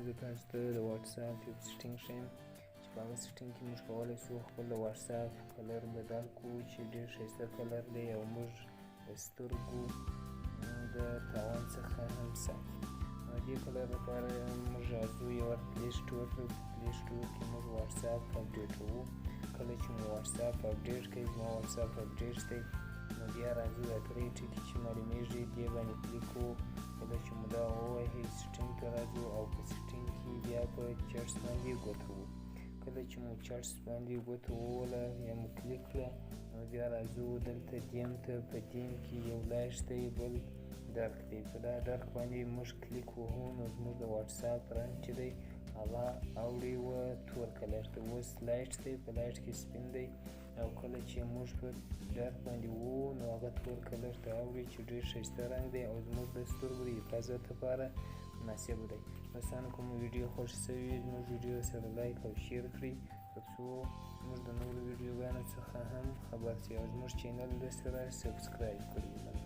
زه تاسو ته د واتساپ یو سیټینګ ښیم چې په هغه سیټینګ کې موږ کولی شو خپل د واتساپ کلر بدل کړو چې ډېر ښایسته کلر دی او موږ د سترګو د تاوان څخه هم ساتي. دې کلر لپاره موږ راځو یوه پلی سټور ته. په پلی سټور کې موږ واتساپ اپډیټوو. کله چې مو واتساپ اپډیټ کړئ، زما واتساپ اپډیټ دی، نو بیا راځو دا درې ټکي چې معلومیږي دې باندې کلیک کوو. کله چې مو دا ووهي سیټینګ ته راځو او په سیټینګ کې بیا په چټس باندې ګوته ووهو. کله چې مو چټس باندې ګوته ووهله یا مو کلیک کړه، نو بیا راځو دلته دیم ته. په دیم کې یو لایټ دی، بل ډارک دی. په دا ډارک باندې موږ کلیک وهو نو زموږ د واتساپ رنګ چې دی هغه اوړي وه تور کلر ته. اوس لایټ دی، په لایټ کې سپین دی، او کله چې موږ په ډارک باندې ووهو نو هغه تور کلر ته اوړي چې ډېر ښایسته رنګ دی او زموږ د سترګو د حفاظت لپاره مناسب دی. دوستانو که مو ویډیو خوښ شوي وي زموږ ویډیو سره لایک او شیر کړئ تر څو موږ د نورو ویډیوګانو څخه هم خبر شئ او زموږ چینل سره سبسکرایب کړئ.